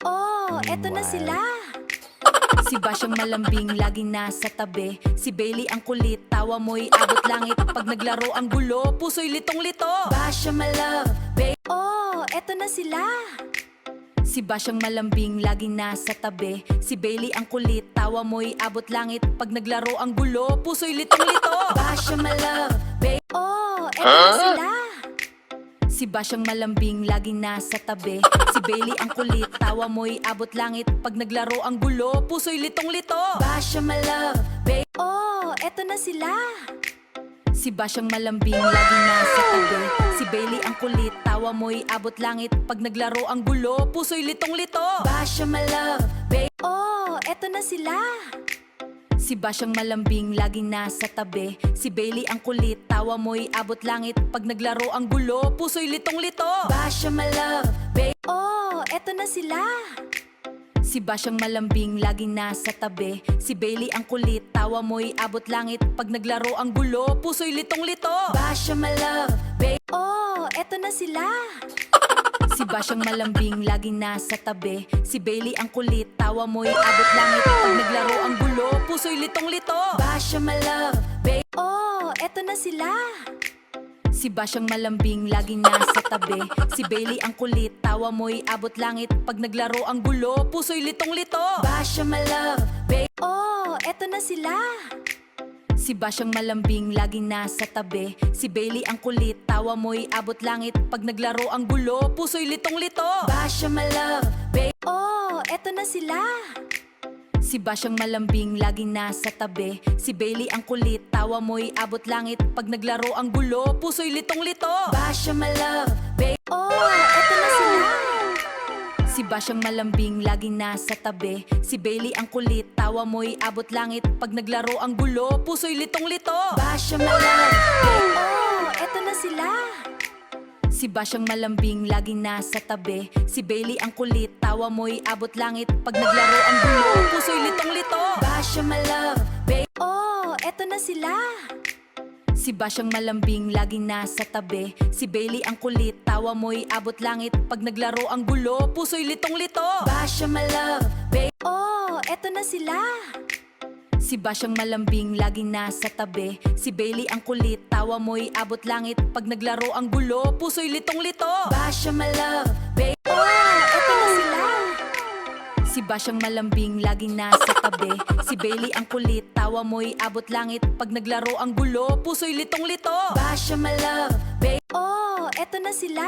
Oh, eto na sila. Si Bash ang malambing, laging nasa tabi. Si Bailey ang kulit, tawa mo'y abot langit. Pag naglaro ang gulo, puso'y litong-lito. Bash ang malove, oh, eto na sila. Si Bash ang malambing, laging nasa tabi. Si Bailey ang kulit, tawa mo'y abot langit. Pag naglaro ang gulo, puso'y litong-lito. Bash ang malove, oh, eto na sila. Si Bash ang malambing, laging nasa tabi. Si Bailey ang kulit, tawa mo'y abot langit. Pag naglaro ang gulo, puso'y litong-lito. Bash ang malove, oh, eto na sila. Si Bash ang malambing, laging nasa tabi. Si Bailey ang kulit, tawa mo'y abot langit. Pag naglaro ang gulo, puso'y litong-lito. Bash ang malove, oh, eto na sila. Si Bash ang malambing, laging nasa tabi. Si Bailey ang kulit, tawa mo'y abot langit. Pag naglaro ang gulo, puso'y litong-lito. Bash ang malove, oh, eto na sila. Si Bash ang malambing, laging nasa tabi. Si Bailey ang kulit, tawa mo'y abot langit. Pag naglaro ang gulo, puso'y litong-lito. Bash ang malove, oh, eto na sila. Si Bash ang malambing, laging nasa tabi. Si Bailey ang kulit, tawa mo'y abot langit. Pag naglaro ang gulo, puso'y litong-lito. Bash ang malove, oh, eto na sila. Si Bash ang malambing, laging nasa tabi. Si Bailey ang kulit, tawa mo'y abot langit. Pag naglaro ang gulo, puso'y litong-lito. Bash ang malove, oh, eto na sila. Si Bash ang malambing, laging nasa tabi. Si Bailey ang kulit, tawa mo'y abot langit. Pag naglaro ang gulo, puso'y litong-lito. Bash ang malove, oh, eto na sila. Si Bash ang malambing, laging nasa tabi. Si Bailey ang kulit, tawa mo'y abot langit. Pag naglaro ang gulo, puso'y litong-lito. Bash ang malove, oh, eto na sila. Si Bash ang malambing, laging nasa tabi. Si Bailey ang kulit, tawa mo'y abot langit. Pag naglaro ang gulo, puso'y litong-lito. Bash ang malove, oh, eto na sila. Si Bash ang malambing, laging nasa tabi. Si Bailey ang kulit, tawa mo'y abot langit. Pag naglaro ang gulo, puso'y litong-lito. Bash ang malove, oh, eto na sila. Si Bash ang malambing, laging nasa tabi. Si Bailey ang kulit, tawa mo'y abot langit. Pag naglaro ang gulo, puso'y litong-lito. Bash ang malove, oh, eto na sila. Si Bash ang malambing, laging nasa tabi. Si Bailey ang kulit, tawa mo'y abot langit. Pag naglaro ang gulo, puso'y litong-lito. Bash ang malove, oh, eto na sila. Si Bash ang malambing, laging nasa tabi. Si Bailey ang kulit, tawa mo'y abot langit. Pag naglaro ang gulo, puso'y litong-lito. Bash ang malove, oh, eto na sila. Si Bash ang malambing, laging nasa tabi. Si Bailey ang kulit, tawa mo'y abot langit. Pag naglaro ang gulo, puso'y litong-lito. Bash ang malove, oh, eto na sila.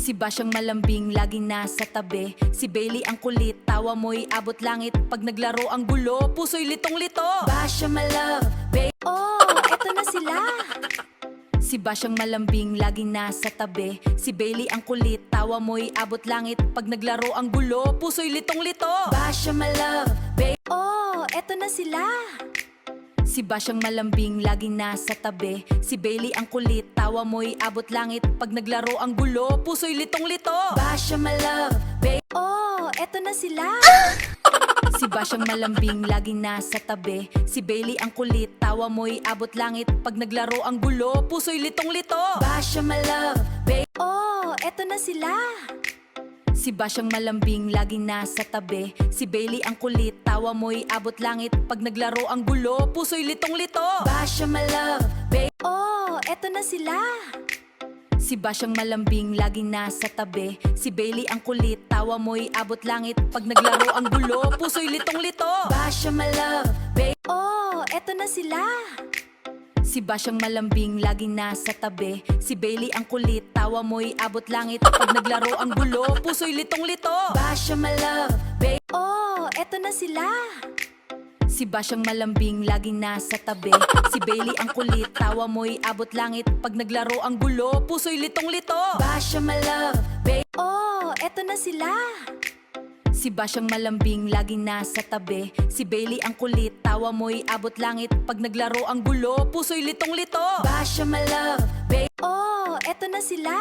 Si Bash ang malambing, laging nasa tabi. Si Bailey ang kulit, tawa mo'y abot langit. Pag naglaro ang gulo, puso'y litong-lito. Bash ang malove, oh, eto na sila. Si Bash ang malambing, laging nasa tabi. Si Bailey ang kulit, tawa mo'y abot langit. Pag naglaro ang gulo, puso'y litong-lito. Bash ang malove, oh, eto na sila. Si Bash ang malambing, laging nasa tabi. Si Bailey ang kulit, tawa mo'y abot langit. Pag naglaro ang gulo, puso'y litong-lito. Bash ang malove, oh, eto na sila. Si Bash ang malambing, laging nasa tabi. Si Bailey ang kulit, tawa mo'y abot langit. Pag naglaro ang gulo, puso'y litong-lito. Bash ang malove, oh, eto na sila. Si Bash ang malambing, laging nasa tabi. Si Bailey ang kulit, tawa mo'y abot langit. Pag naglaro ang gulo, puso'y litong-lito. Bash ang malove, oh, eto na sila. Si Bash ang malambing, laging nasa tabi. Si Bailey ang kulit, tawa mo'y abot langit. Pag naglaro ang gulo, puso'y litong-lito. Bash ang malove, oh, eto na sila. Si Bash ang malambing, laging nasa tabi. Si Bailey ang kulit, tawa mo'y abot langit. Pag naglaro ang gulo, puso'y litong-lito. Bash ang malove, oh, eto na sila. Si Bash ang malambing, laging nasa tabi. Si Bailey ang kulit, tawa mo'y abot langit. Pag naglaro ang gulo, puso'y litong-lito. Bash ang malove, oh, eto na sila.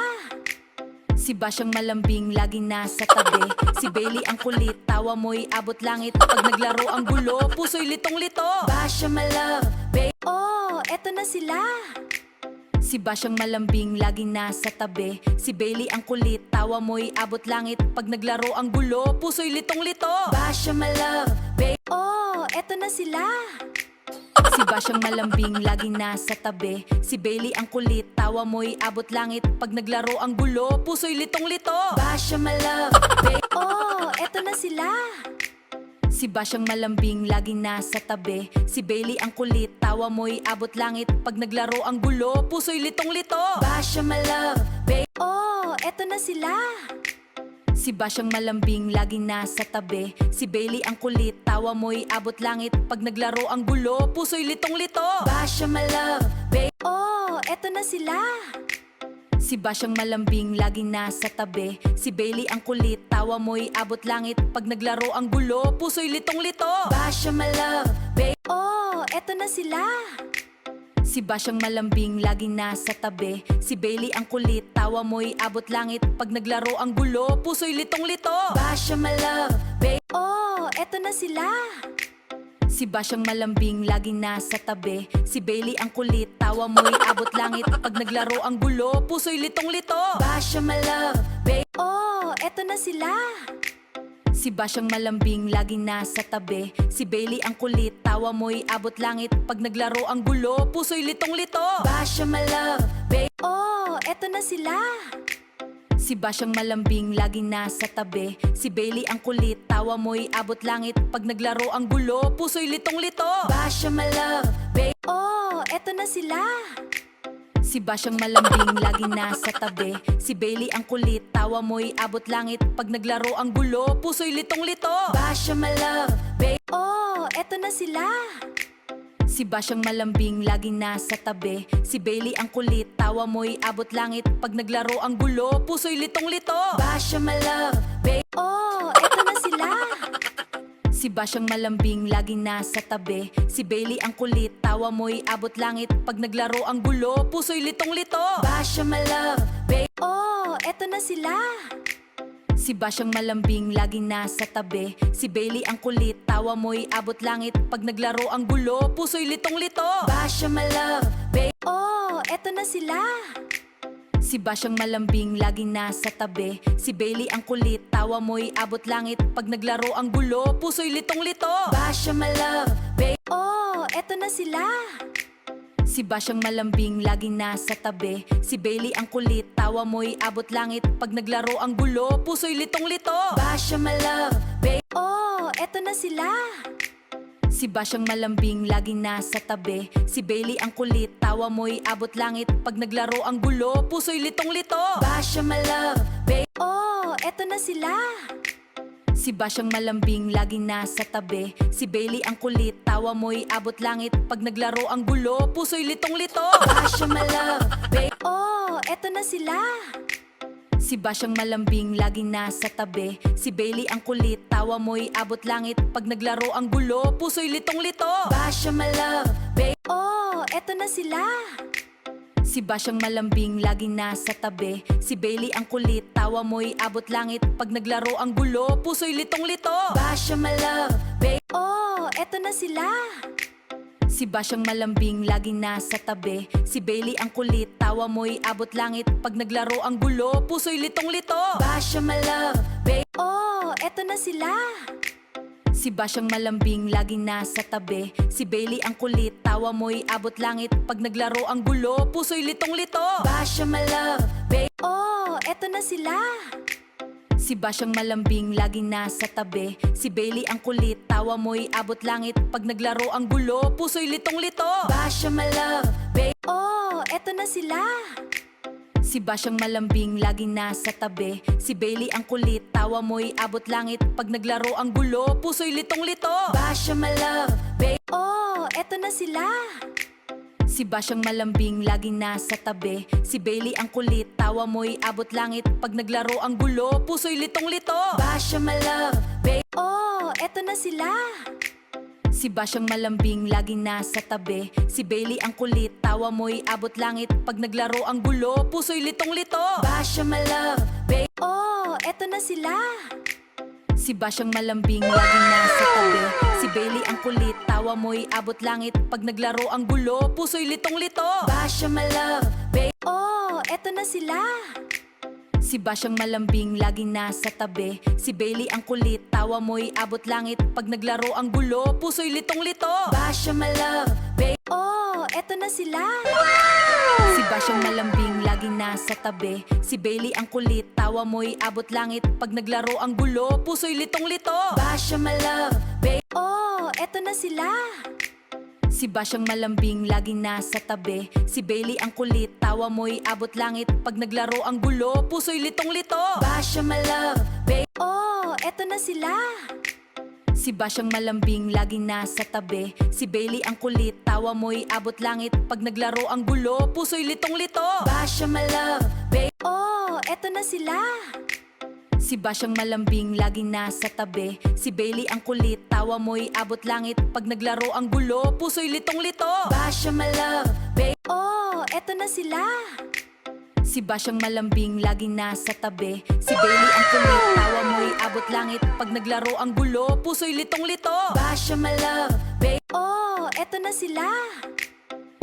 Si Bash ang malambing, laging nasa tabi. Si Bailey ang kulit, tawa mo'y abot langit. Pag naglaro ang gulo, puso'y litong-lito. Bash ang malove, oh, eto na sila. Si Bash ang malambing, laging nasa tabi. Si Bailey ang kulit, tawa mo'y abot langit. Pag naglaro ang gulo, puso'y litong-lito. Bash ang malove, oh, eto na sila. Si Bash ang malambing, laging nasa tabi. Si Bailey ang kulit, tawa mo'y abot langit. Pag naglaro ang gulo, puso'y litong-lito. Bash ang malove, oh, eto na sila. Si Bash ang malambing, laging nasa tabi. Si Bailey ang kulit, tawa mo'y abot langit. Pag naglaro ang gulo, puso'y litong-lito. Bash ang malove, oh, eto na sila. Si Bash ang malambing, laging nasa tabi. Si Bailey ang kulit, tawa mo'y abot langit. Pag naglaro ang gulo, puso'y litong-lito. Bash ang malove, oh, eto na sila. Si Bash ang malambing, laging nasa tabi. Si Bailey ang kulit, tawa mo'y abot langit. Pag naglaro ang gulo, puso'y litong-lito. Bash ang malove, oh, eto na sila. Si Bash ang malambing, laging nasa tabi. Si Bailey ang kulit, tawa mo'y abot langit. Pag naglaro ang gulo, puso'y litong-lito. Bash ang malove, oh, eto na sila. Si Bash ang malambing, laging nasa tabi. Si Bailey ang kulit, tawa mo'y abot langit. Pag naglaro ang gulo, puso'y litong-lito. Bash ang malove, oh, eto na sila. Si Bash ang malambing, laging nasa tabi. Si Bailey ang kulit, tawa mo'y abot langit. Pag naglaro ang gulo, puso'y litong-lito. Bash ang malove, oh, eto na sila. Si Bash ang malambing, laging nasa tabi. Si Bailey ang kulit, tawa mo'y abot langit. Pag naglaro ang gulo, puso'y litong-lito. Bash ang malove, oh, eto na sila. Si Bash ang malambing, laging nasa tabi. Si Bailey ang kulit, tawa mo'y abot langit. Pag naglaro ang gulo, puso'y litong-lito. Bash ang malove, oh, eto na sila. Si Bash ang malambing, laging nasa tabi. Si Bailey ang kulit, tawa mo'y abot langit. Pag naglaro ang gulo, puso'y litong-lito. Bash ang malove, oh, eto na sila. Si Bash ang malambing, laging nasa tabi. Si Bailey ang kulit, tawa mo'y abot langit. Pag naglaro ang gulo, puso'y litong-lito. Bash ang malove, oh, eto na sila. Si Bash ang malambing, laging nasa tabi. Si Bailey ang kulit, tawa mo'y abot langit. Pag naglaro ang gulo, puso'y litong-lito. Bash ang malove, oh, eto na sila. Si Bash ang malambing, laging nasa tabi. Si Bailey ang kulit, tawa mo'y abot langit. Pag naglaro ang gulo, puso'y litong-lito. Bash ang malove, oh, eto na sila. Si Bash ang malambing, laging nasa tabi. Si Bailey ang kulit, tawa mo'y abot langit. Pag naglaro ang gulo, puso'y litong-lito. Bash ang malove, oh, eto na sila. Si Bash ang malambing, laging nasa tabi. Si Bailey ang kulit, tawa mo'y abot langit. Pag naglaro ang gulo, puso'y litong-lito. Bash ang malove, oh, eto na sila. Si Bash ang malambing, laging nasa tabi. Si Bailey ang kulit, tawa mo'y abot langit. Pag naglaro ang gulo, puso'y litong-lito. Bash ang malove, oh, eto na sila. Si Bash ang malambing, laging nasa tabi. Si Bailey ang kulit, tawa mo'y abot langit. Pag naglaro ang gulo, puso'y litong-lito. Bash ang malove, oh, eto na sila. Si Bash ang malambing, laging nasa tabi. Si Bailey ang kulit, tawa mo'y abot langit. Pag naglaro ang gulo, puso'y litong-lito. Bash ang malove, oh, eto na sila. Si Bash ang malambing, laging nasa tabi. Si Bailey ang kulit, tawa mo'y abot langit. Pag naglaro ang gulo, puso'y litong-lito. Bash ang malove, oh, eto na sila. Si Bash ang malambing, laging nasa tabi. Si Bailey ang kulit, tawa mo'y abot langit. Pag naglaro ang gulo, puso'y litong-lito. Bash ang malove, oh, eto na sila. Si Bash ang malambing, laging nasa tabi. Si Bailey ang kulit, tawa mo'y abot langit. Pag naglaro ang gulo, puso'y litong-lito. Bash ang malove, oh, eto na sila. Si Bash ang malambing, laging nasa tabi. Si Bailey ang kulit, tawa mo'y abot langit. Pag naglaro ang gulo, puso'y litong-lito. Bash ang malove, oh, eto na sila. Si Bash ang malambing, laging nasa tabi. Si Bailey ang kulit, tawa mo'y abot langit. Pag naglaro ang gulo, puso'y litong-lito. Bash ang malove, oh, eto na sila. Si Bash ang malambing, laging nasa tabi. Si Bailey ang kulit, tawa mo'y abot langit. Pag naglaro ang gulo, puso'y litong-lito. Bash ang malove, Oh, eto na sila. Si Bash ang malambing, laging nasa tabi. Si Bailey ang kulit, tawa mo'y abot langit. Pag naglaro ang gulo, puso'y litong-lito. Bash ang oh, eto na sila. Si Bash ang malambing, laging nasa tabi. Si Bailey ang kulit, tawa mo'y abot langit. Pag naglaro ang gulo, puso'y litong-lito. Bash ang oh, eto na sila. Si Bash ang malambing, laging nasa tabi. Si Bailey ang kulit, tawa mo'y abot langit. Pag naglaro ang gulo, puso'y litong-lito. Bash ang oh, eto na sila. Si Bash ang malambing, laging nasa tabi. Si Bailey ang kulit, tawa mo'y abot langit. Pag naglaro ang gulo, puso'y litong-lito. Bash ang oh, eto na sila. Si Bash ang malambing, laging nasa tabi. Si Bailey ang kulit, tawa mo'y abot langit. Pag naglaro ang gulo, puso'y litong-lito. Bash ang oh, eto na sila. Si Bash ang malambing, laging nasa tabi. Si Bailey ang kulit, tawa mo'y abot langit. Pag naglaro ang gulo, puso'y litong-lito. Bash ang oh, eto na sila. Si Bash ang malambing, laging nasa tabi. Si Bailey ang kulit, tawa mo'y abot langit. Pag naglaro ang gulo, puso'y litong-lito. Bash ang oh, eto na sila.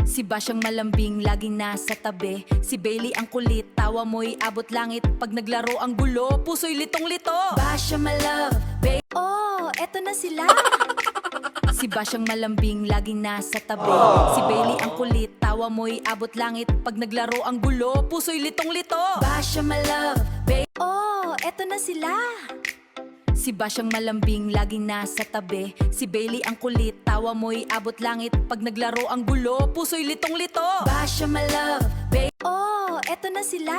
Si Bash ang malambing, laging nasa tabi. Si Bailey ang kulit, tawa mo'y abot langit. Pag naglaro ang gulo, puso'y litong-lito. Bash ang oh, eto na sila. Si Bash ang malambing, laging nasa tabi. Si Bailey ang kulit, tawa mo'y abot langit. Pag naglaro ang gulo, puso'y litong-lito. Bash ang oh, eto na sila. Si Bash ang malambing, laging nasa tabi. Si Bailey ang kulit, tawa mo'y abot langit. Pag naglaro ang gulo, puso'y litong-lito. Bash ang oh, eto na sila.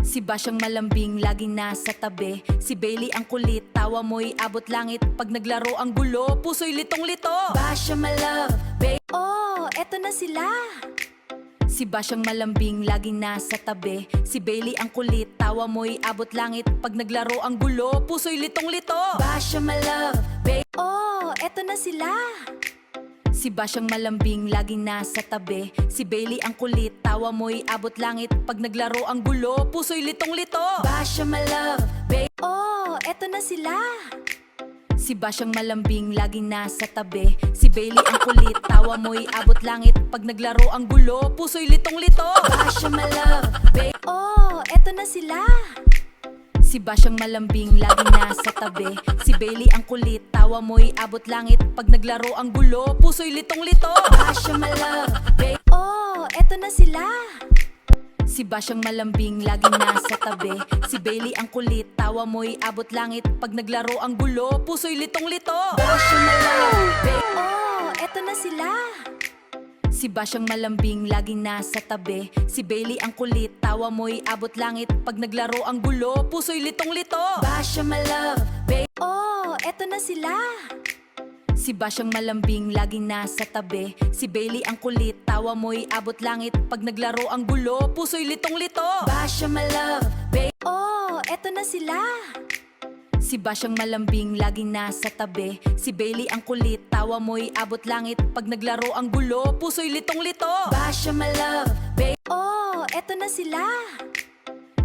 Si Bash ang malambing, laging nasa tabi. Si Bailey ang kulit, tawa mo'y abot langit. Pag naglaro ang gulo, puso'y litong-lito. Bash ang oh, eto na sila. Si Bash ang malambing, laging nasa tabi. Si Bailey ang kulit, tawa mo'y abot langit. Pag naglaro ang gulo, puso'y litong-lito. Bash ang oh, eto na sila. Si Bash ang malambing, laging nasa tabi. Si Bailey ang kulit, tawa mo'y abot langit. Pag naglaro ang gulo, puso'y litong-lito. Bash ang oh, eto na sila. Si Bash ang malambing, laging nasa tabi. Si Bailey ang kulit, tawa mo'y abot langit. Pag naglaro ang gulo, puso'y litong-lito. Bash ang oh, eto na sila. Si Bash ang malambing, laging nasa tabi. Si Bailey ang kulit, tawa mo'y abot langit. Pag naglaro ang gulo, puso'y litong-lito. Bash ang oh, eto na sila. Si Bash ang malambing, laging nasa tabi. Si Bailey ang kulit, tawa mo'y abot langit. Pag naglaro ang gulo, puso'y litong-lito. Bash ang oh, eto na sila. Si Bash ang malambing, laging nasa tabi. Si Bailey ang kulit, tawa mo'y abot langit. Pag naglaro ang gulo, puso'y litong-lito. Bash ang oh, eto na sila. Si Bash ang malambing, laging nasa tabi. Si Bailey ang kulit, tawa mo'y abot langit. Pag naglaro ang gulo, puso'y litong-lito. Bash ang oh, eto na sila. Si Bash ang malambing, laging nasa tabi. Si Bailey ang kulit, tawa mo'y abot langit. Pag naglaro ang gulo, puso'y litong-lito. Bash ang oh, eto na sila.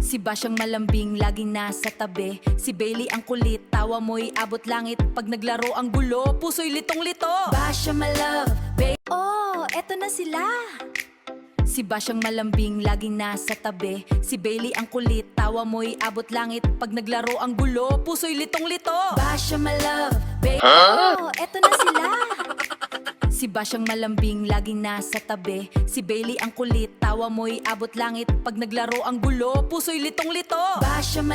Si Bash ang malambing, laging nasa tabi. Si Bailey ang kulit, tawa mo'y abot langit. Pag naglaro ang gulo, puso'y litong-lito. Bash ang oh, eto na sila. Si Bash ang malambing, laging nasa tabi. Si Bailey ang kulit, tawa mo'y abot langit. Pag naglaro ang gulo, puso'y litong-lito. Bash ang oh, eto na sila. Si Bash ang malambing, laging nasa tabi. Si Bailey ang kulit, tawa mo'y abot langit. Pag naglaro ang gulo, puso'y litong-lito. Bash ang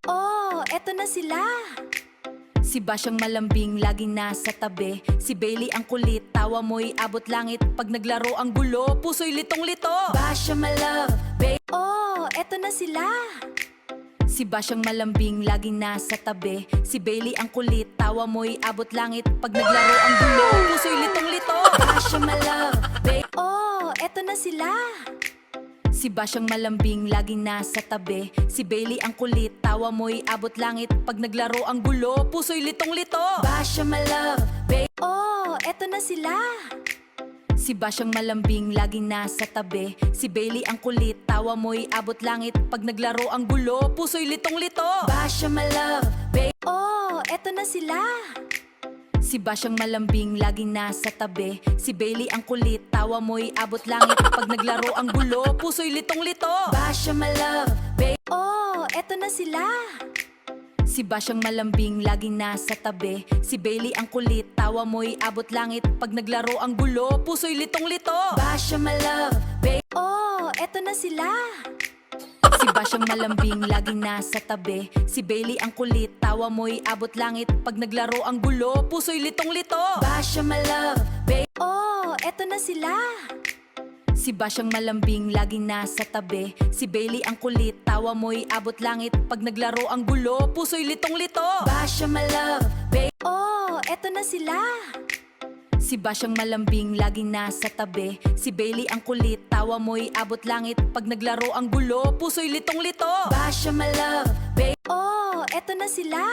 oh, eto na sila. Si Bash ang malambing, laging nasa tabi. Si Bailey ang kulit, tawa mo'y abot langit. Pag naglaro ang gulo, puso'y litong-lito. Bash ang oh, eto na sila. Si Bash ang malambing, laging nasa tabi. Si Bailey ang kulit, tawa mo'y abot langit. Pag naglaro ang gulo, puso'y litong-lito. Bash ang oh, eto na sila. Si Bash ang malambing, laging nasa tabi. Si Bailey ang kulit, tawa mo'y abot langit. Pag naglaro ang gulo, puso'y litong-lito. Bash ang oh, eto na sila. Si Basyang malambing, laging nasa tabi. Si Bailey ang kulit, tawa mo'y abot langit. Pag naglaro ang gulo, puso'y litong-lito. Basya malove, oh, eto na sila. Si Basyang malambing, laging nasa tabi. Si Bailey ang kulit, tawa mo'y abot langit. Pag naglaro ang gulo, puso'y litong-lito. Basya malove, oh, eto na sila. Si Basyang malambing, laging nasa tabi. Si Bailey ang kulit, tawa mo'y abot langit. Pag naglaro ang gulo, puso'y litong-lito. Basya malove, oh, eto na sila. Si Basyang malambing, laging nasa tabi. Si Bailey ang kulit, tawa mo'y abot langit. Pag naglaro ang gulo, puso'y litong-lito. Basya malove, oh, eto na sila. Si Basyang malambing, laging nasa tabi. Si Bailey ang kulit, tawa mo'y abot langit. Pag naglaro ang gulo, puso'y litong-lito. Basya malove, oh, eto na sila. Si Basyang malambing, laging nasa tabi. Si Bailey ang kulit, tawa mo'y abot langit. Pag naglaro ang gulo, puso'y litong-lito. Basya malove, oh, eto na sila.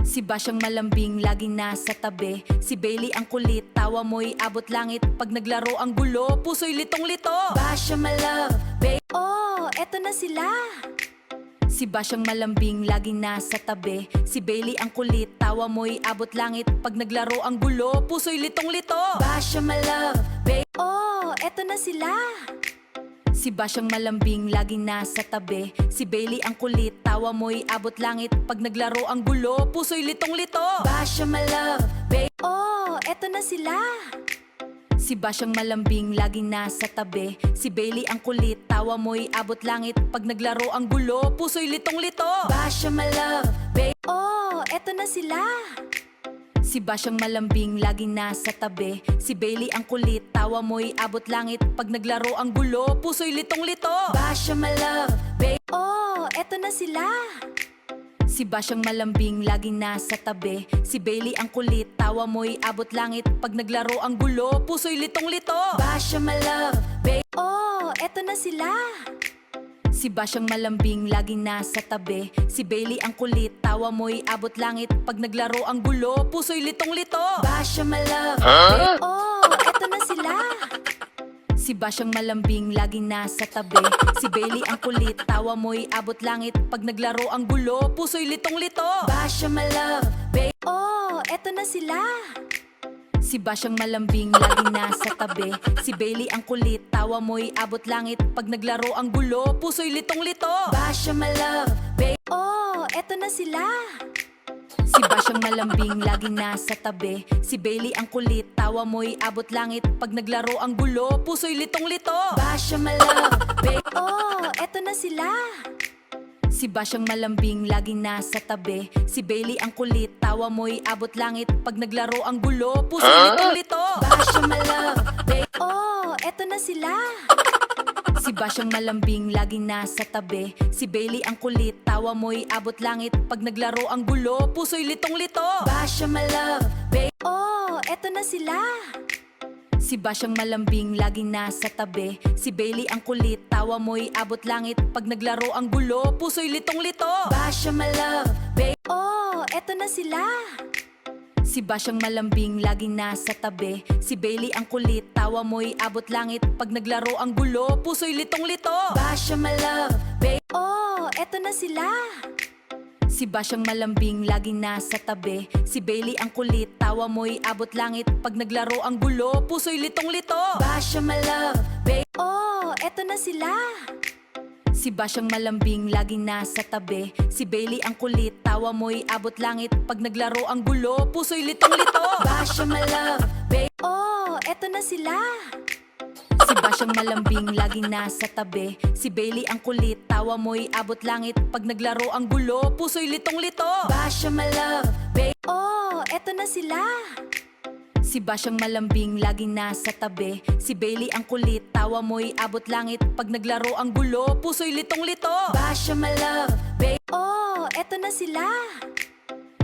Si Basyang malambing, laging nasa tabi. Si Bailey ang kulit, tawa mo'y abot langit. Pag naglaro ang gulo, puso'y litong-lito. Basya malove, oh, eto na sila. Si Basyang malambing, laging nasa tabi. Si Bailey ang kulit, tawa mo'y abot langit. Pag naglaro ang gulo, puso'y litong-lito. Basya malove, oh, eto na sila. Si Basyang malambing, laging nasa tabi. Si Bailey ang kulit, tawa mo'y abot langit. Pag naglaro ang gulo, puso'y litong-lito. Basya malove, oh, eto na sila. Si Basyang malambing, laging nasa tabi. Si Bailey ang kulit, tawa mo'y abot langit. Pag naglaro ang gulo, puso'y litong-lito. Basya malove, oh, eto na sila. Si Basyang malambing, laging nasa tabi. Si Bailey ang kulit, tawa mo'y abot langit. Pag naglaro ang gulo, puso'y litong-lito. Basya malove, oh, eto na sila. Si Basyang malambing, laging nasa tabi. Si Bailey ang kulit, tawa mo'y abot langit. Pag naglaro ang gulo, puso'y litong-lito. Basya malove, oh, eto na sila. Si Basyang malambing, laging nasa tabi. Si Bailey ang kulit, tawa mo'y abot langit. Pag naglaro ang gulo, puso'y litong-lito. Basya malove, oh, eto na sila. Si Basyang malambing, laging nasa tabi. Si Bailey ang kulit, tawa mo'y abot langit. Pag naglaro ang gulo, puso'y litong-lito. Basya malove, oh, eto na sila. Si Basyang malambing, laging nasa tabi. Si Bailey ang kulit, tawa mo'y abot langit. Pag naglaro ang gulo, puso'y litong-lito. Basya malove, oh, eto na sila. Si Basyang malambing, laging nasa tabi. Si Bailey ang kulit, tawa mo'y abot langit. Pag naglaro ang gulo, puso'y litong-lito. Basya malove, oh, eto na sila. Si Basyang malambing, laging nasa tabi. Si Bailey ang kulit, tawa mo'y abot langit. Pag naglaro ang gulo, puso'y litong-lito. Basya malove, oh, eto na sila. Si Basyang malambing, laging nasa tabi. Si Bailey ang kulit, tawa mo'y abot langit. Pag naglaro ang gulo, puso'y litong-lito. Basya malove, oh, eto na sila. Si Basyang malambing, laging nasa tabi. Si Bailey ang kulit, tawa mo'y abot langit. Pag naglaro ang gulo, puso'y litong-lito. Basya malove, oh, eto na sila. Si Basyang malambing, laging nasa tabi. Si Bailey ang kulit, tawa mo'y abot langit. Pag naglaro ang gulo, puso'y litong-lito. Basya malove, oh, eto na sila. Si Basyang malambing, laging nasa tabi. Si Bailey ang kulit, tawa mo'y abot langit. Pag naglaro ang gulo, puso'y litong-lito. Basya malove, oh, eto na sila. Si Basyang malambing, laging nasa tabi. Si Bailey ang kulit, tawa mo'y abot langit. Pag naglaro ang gulo, puso'y litong-lito. Basya malove, oh, eto na sila. Si Basyang malambing, laging nasa tabi. Si Bailey ang kulit, tawa mo'y abot langit. Pag naglaro ang gulo, puso'y litong-lito. Basya malove, oh, eto na sila. Si Basyang malambing, laging nasa tabi. Si Bailey ang kulit, tawa mo'y abot langit. Pag naglaro ang gulo, puso'y litong-lito. Basya malove, oh, eto na sila.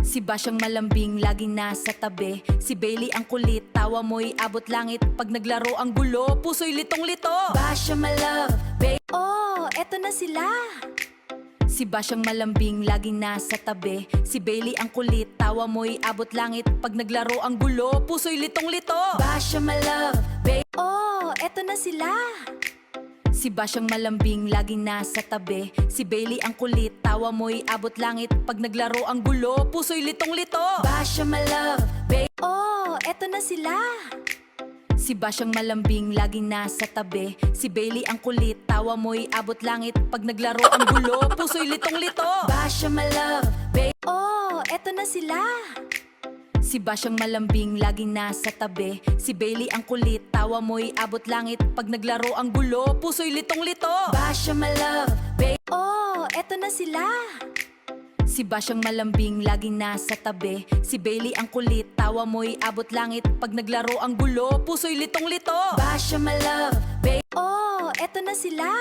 Si Basyang malambing, laging nasa tabi. Si Bailey ang kulit, tawa mo'y abot langit. Pag naglaro ang gulo, puso'y litong-lito. Basya malove, oh, eto na sila. Si Basyang malambing, laging nasa tabi. Si Bailey ang kulit, tawa mo'y abot langit. Pag naglaro ang gulo, puso'y litong-lito. Basya malove, na sila. Si Bash ang malambing, laging nasa tabi. Si Bailey ang kulit, tawa mo'y abot langit. Pag naglaro ang gulo, puso'y litong-lito. Bash ang malove, oh, eto na sila. Si Bash ang malambing, laging nasa tabi. Si Bailey ang kulit, tawa mo'y abot langit. Pag naglaro ang gulo, puso'y litong-lito. Bash ang malove, oh, eto na sila. Si Bash ang malambing, laging nasa tabi. Si Bailey ang kulit, tawa mo'y abot langit. Pag naglaro ang gulo, puso'y litong-lito. Bash ang malove, oh, eto na sila. Si Bash ang malambing, laging nasa tabi. Si Bailey ang kulit, tawa mo'y abot langit. Pag naglaro ang gulo, puso'y litong-lito. Bash ang malove, oh, eto na sila.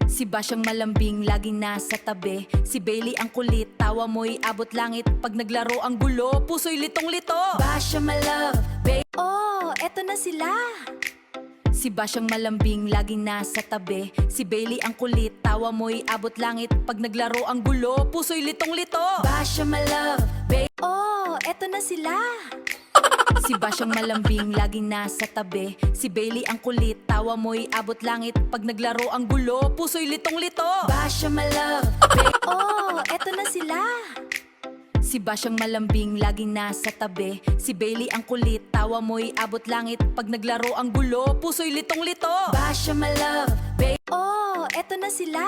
Si Bash ang malambing, laging nasa tabi. Si Bailey ang kulit, tawa mo'y abot langit. Pag naglaro ang gulo, puso'y litong-lito. Bash ang malove, oh, eto na sila. Si Bash ang malambing, laging nasa tabi. Si Bailey ang kulit, tawa mo'y abot langit. Pag naglaro ang gulo, puso'y litong-lito. Bash ang malove, oh, eto na sila. Si Bash ang malambing, laging nasa tabi. Si Bailey ang kulit, tawa mo'y abot langit. Pag naglaro ang gulo, puso'y litong-lito. Bash ang malove, oh, eto na sila. Si Bash ang malambing, laging nasa tabi. Si Bailey ang kulit, tawa mo'y abot langit. Pag naglaro ang gulo, puso'y litong-lito. Bash ang malove, oh, eto na sila.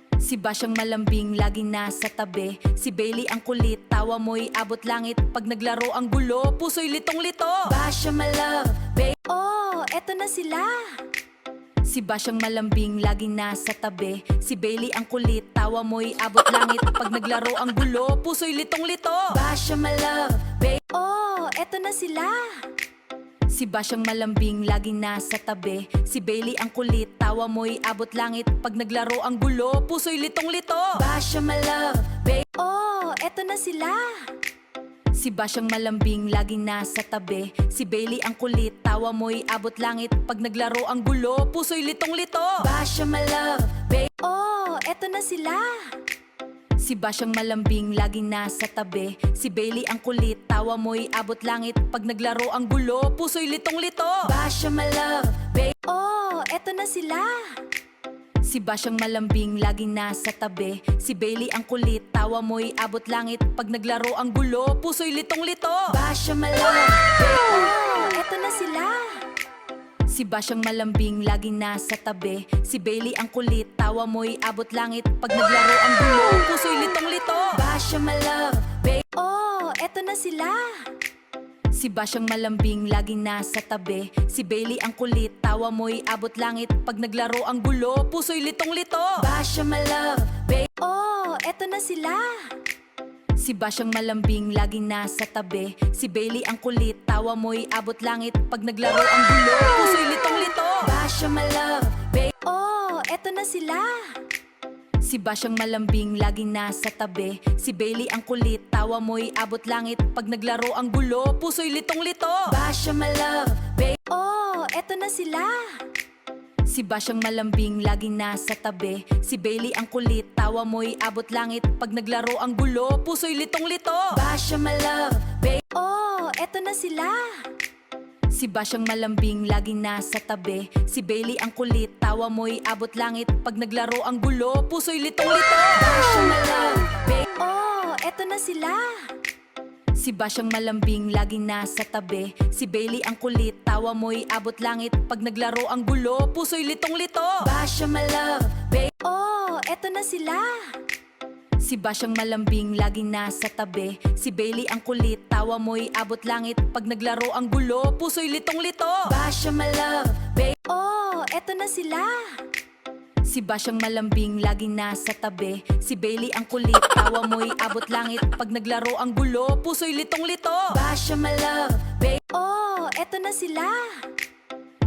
Si Bash ang malambing, laging nasa tabi. Si Bailey ang kulit, tawa mo'y abot langit. Pag naglaro ang gulo, puso'y litong-lito. Bash ang malove, oh, eto na sila. Si Bash ang malambing, laging nasa tabi. Si Bailey ang kulit, tawa mo'y abot langit. Pag naglaro ang gulo, puso'y litong-lito. Bash ang malove, oh, eto na sila. Si Bash ang malambing, laging nasa tabi. Si Bailey ang kulit, tawa mo'y abot langit. Pag naglaro ang gulo, puso'y litong-lito. Bash ang malove, oh, eto na sila. Si Bash ang malambing, laging nasa tabi. Si Bailey ang kulit, tawa mo'y abot langit. Pag naglaro ang gulo, puso'y litong-lito. Bash ang malove, oh, eto na sila. Si Bash ang malambing, laging nasa tabi. Si Bailey ang kulit, tawa mo'y abot langit. Pag naglaro ang gulo, puso'y litong-lito. Bash ang malove, oh, eto na sila. Si Bash ang malambing, laging nasa tabi. Si Bailey ang kulit, tawa mo'y abot langit. Pag naglaro ang gulo, puso'y litong-lito. Bash ang malove, oh, eto na sila. Si Bash ang malambing, laging nasa tabi. Si Bailey ang kulit, tawa mo'y abot langit. Pag naglaro ang gulo, puso'y litong-lito. Bash ang malove, oh, eto na sila. Si Bash ang malambing, laging nasa tabi. Si Bailey ang kulit, tawa mo'y abot langit. Pag naglaro ang gulo, puso'y litong-lito. Bash ang malove, oh, eto na sila. Si Bash ang malambing, laging nasa tabi. Si Bailey ang kulit, tawa mo'y abot langit. Pag naglaro ang gulo, puso'y litong-lito. Bash ang malove, oh, eto na sila. Si Bash ang malambing, laging nasa tabi. Si Bailey ang kulit, tawa mo'y abot langit. Pag naglaro ang gulo, puso'y litong-lito. Bash ang malove, oh, eto na sila. Si Bash ang malambing, laging nasa tabi. Si Bailey ang kulit, tawa mo'y abot langit. Pag naglaro ang gulo, puso'y litong-lito. Bash ang malove, oh, eto na sila. Si Bash ang malambing, laging nasa tabi. Si Bailey ang kulit, tawa mo'y abot langit. Pag naglaro ang gulo, puso'y litong-lito. Bash ang malove, oh, eto na sila. Si Bash ang malambing, laging nasa tabi. Si Bailey ang kulit, tawa mo'y abot langit. Pag naglaro ang gulo, puso'y litong-lito. Bash ang malove, oh, eto na sila. Si Bash ang malambing, laging nasa tabi. Si Bailey ang kulit, tawa mo'y abot langit. Pag naglaro ang gulo, puso'y litong-lito. Bash ang malove, oh, eto na sila. Si Bash ang malambing, laging nasa tabi. Si Bailey ang kulit, tawa mo'y abot langit. Pag naglaro ang gulo, puso'y litong-lito. Bash ang malove, oh, eto na sila.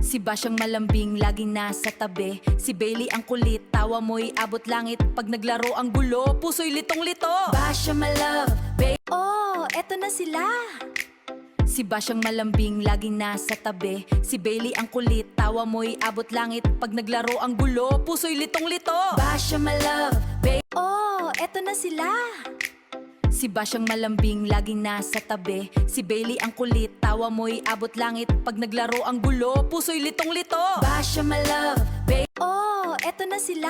Si Bash ang malambing, laging nasa tabi. Si Bailey ang kulit, tawa mo'y abot langit. Pag naglaro ang gulo, puso'y litong-lito. Bash ang malove, oh, eto na sila. Si Bash ang malambing, laging nasa tabi. Si Bailey ang kulit, tawa mo'y abot langit. Pag naglaro ang gulo, puso'y litong-lito. Bash ang malove, oh, eto na sila. Si Si Basyang malambing, laging nasa tabi. Si Bailey ang kulit, tawa mo'y abot langit. Pag naglaro ang gulo, puso'y litong-lito. Basya malove, oh, eto na sila.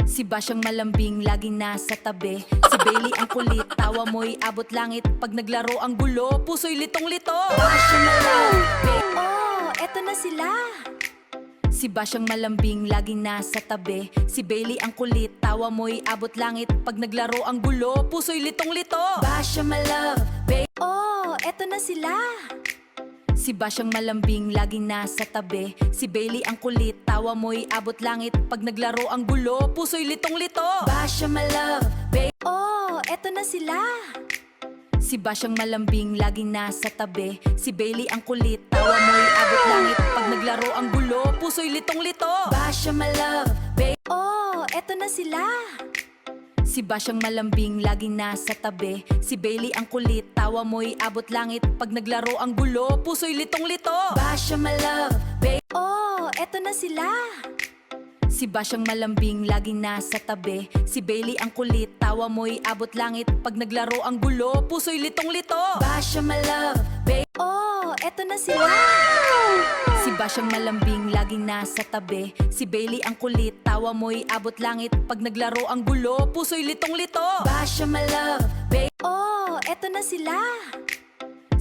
Si Basyang malambing, laging nasa tabi. Si Bailey ang kulit, tawa mo'y abot langit. Pag naglaro ang gulo, puso'y litong-lito. Basya malove, oh, eto na sila. Si Basyang malambing, laging nasa tabi. Si Bailey ang kulit, tawa mo'y abot langit. Pag naglaro ang gulo, puso'y litong-lito. Basya malove, oh, eto na sila. Si Basyang malambing, laging nasa tabi. Si Bailey ang kulit, tawa mo'y abot langit. Pag naglaro ang gulo, puso'y litong-lito. Basya malove, oh, eto na sila. Si Basyang malambing, laging nasa tabi. Si Bailey ang kulit, tawa mo'y abot langit. Pag naglaro ang gulo, puso'y litong-lito. Basya malove, oh, eto na sila. Si Basyang malambing, laging nasa tabi. Si Bailey ang kulit, tawa mo'y abot langit. Pag naglaro ang gulo, puso'y litong-lito. Basya malove, oh, eto na sila. Si Basyang malambing, laging nasa tabi. Si Bailey ang kulit, tawa mo'y abot langit. Pag naglaro ang gulo, puso'y litong-lito. Basya malove, oh, eto na sila. Si Basyang malambing, laging nasa tabi. Si Bailey ang kulit, tawa mo'y abot langit. Pag naglaro ang gulo, puso'y litong-lito. Basya malove, oh, eto na sila.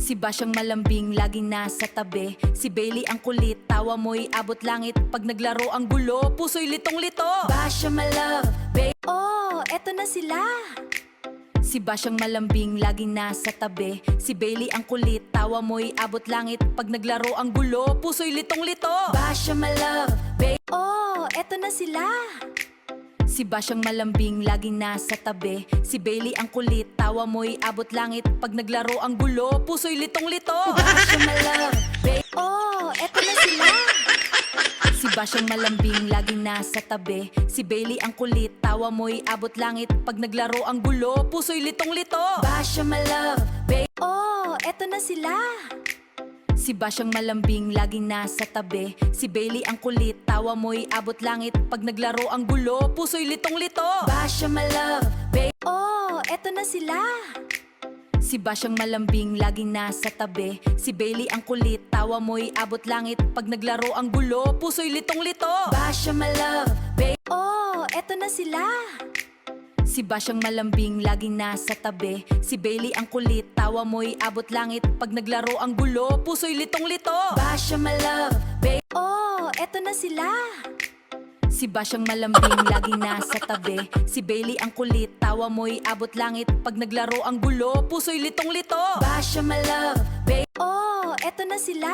Si Basyang malambing, laging nasa tabi. Si Bailey ang kulit, tawa mo'y abot langit. Pag naglaro ang gulo, puso'y litong-lito. Basya malove, oh, eto na sila. Si Basyang malambing, laging nasa tabi. Si Bailey ang kulit, tawa mo'y abot langit. Pag naglaro ang gulo, puso'y litong-lito. Basya malove, oh, eto na sila. Si Basyang malambing, laging nasa tabi. Si Bailey ang kulit, tawa mo'y abot langit. Pag naglaro ang gulo, puso'y litong-lito. Basya malove, oh, eto na sila. Si Basyang malambing, laging nasa tabi. Si Bailey ang kulit, tawa mo'y abot langit. Pag naglaro ang gulo, puso'y litong-lito. Basya malove, oh, eto na sila. Si Basyang malambing, laging nasa tabi. Si Bailey ang kulit, tawa mo'y abot langit. Pag naglaro ang gulo, puso'y litong-lito. Basya malove, oh, eto na sila. Si Basyang malambing, laging nasa tabi. Si Bailey ang kulit, tawa mo'y abot langit. Pag naglaro ang gulo, puso'y litong-lito. Basya malove, oh, eto na sila. Si Basyang malambing, laging nasa tabi. Si Bailey ang kulit, tawa mo'y abot langit. Pag naglaro ang gulo, puso'y litong-lito. Basya malove, oh, eto na sila. Si Basyang malambing, laging nasa tabi. Si Bailey ang kulit, tawa mo'y abot langit. Pag naglaro ang gulo, puso'y litong-lito. Basya malove, oh, eto na sila.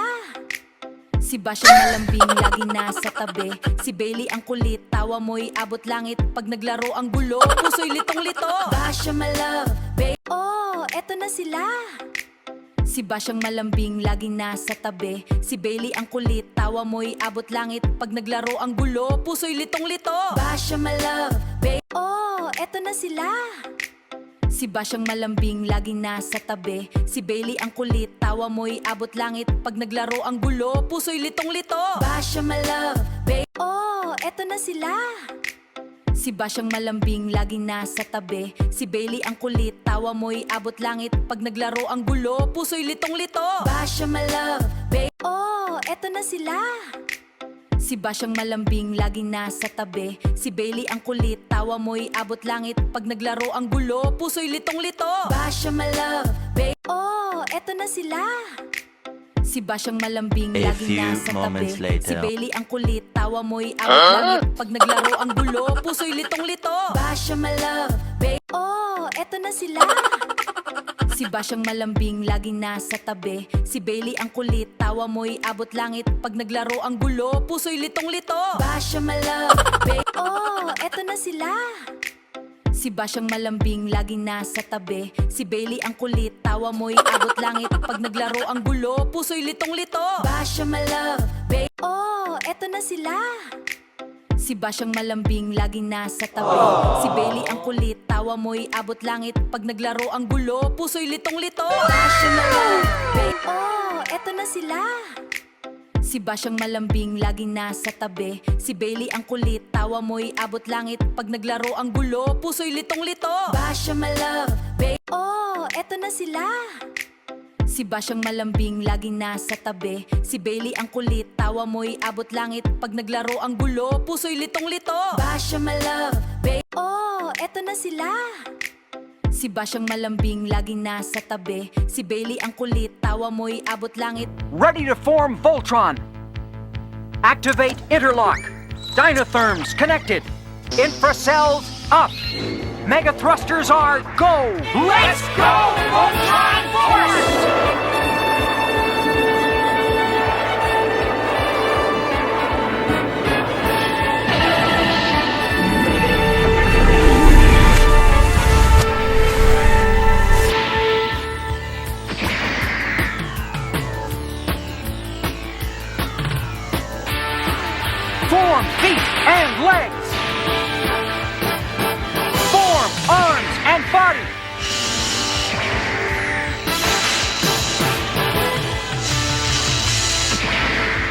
Si Basyang malambing, laging nasa tabi. Si Bailey ang kulit, tawa mo'y abot langit. Pag naglaro ang gulo, puso'y litong-lito. Basya malove, oh, eto na sila. Si Basyang malambing, laging nasa tabi. Si Bailey ang kulit, tawa mo'y abot langit. Pag naglaro ang gulo, puso'y litong-lito. Basya malove, oh, eto na sila. Si Basyang malambing, laging nasa tabi. Si Bailey ang kulit, tawa mo'y abot langit. Pag naglaro ang gulo, puso'y litong-lito. Basya malove, oh, eto na sila. Si Basyang malambing, laging nasa tabi. Si Bailey ang kulit, tawa mo'y abot langit. Pag naglaro ang gulo, puso'y litong-lito. Basya malove, oh, eto na sila. Si Basyang malambing, laging nasa tabi. Si Bailey ang kulit, tawa mo'y abot langit. Pag naglaro ang gulo, puso'y litong-lito. Basya malove, oh, eto na sila. Si Basyang malambing, A laging few nasa tabi. moments later. Si Bailey ang kulit, tawa mo'y abot langit. Pag naglaro ang gulo, puso'y litong-lito. Basya malove, oh, eto na sila. Si Basyang malambing, laging nasa tabi. Si Bailey ang kulit, tawa mo'y abot langit. Pag naglaro ang gulo, puso'y litong-lito. Basya malove, oh, eto na sila. Si Basyang malambing, laging nasa tabi. Si Bailey ang kulit, tawa mo'y abot langit. Pag naglaro ang gulo, puso'y litong-lito. Basya malove, oh, eto na sila. Si Basyang malambing, laging nasa tabi. Si Bailey ang kulit, tawa mo'y abot langit. Pag naglaro ang gulo, puso'y litong-lito. Basya malove, oh, eto na sila. Si Basyang malambing, laging nasa tabi. Si Bailey ang kulit, tawa mo'y abot langit. Pag naglaro ang gulo, puso'y litong-lito. Basya malove, Oh, eto na sila. Si Bash ang malambing, laging nasa tabi. Si Bailey ang kulit, tawa mo'y abot langit. Pag naglaro ang gulo, puso'y litong-lito. Bash ang malove, oh, eto na sila. Si Bash ang malambing, laging nasa tabi. Si Bailey ang kulit, tawa mo'y abot langit. Ready to form Voltron. Activate interlock. Dynatherms connected. Infracells up. Mega thrusters are go. Let's go, Voltron Force! Form feet and legs. Form arms and body.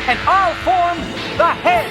And I'll form the head.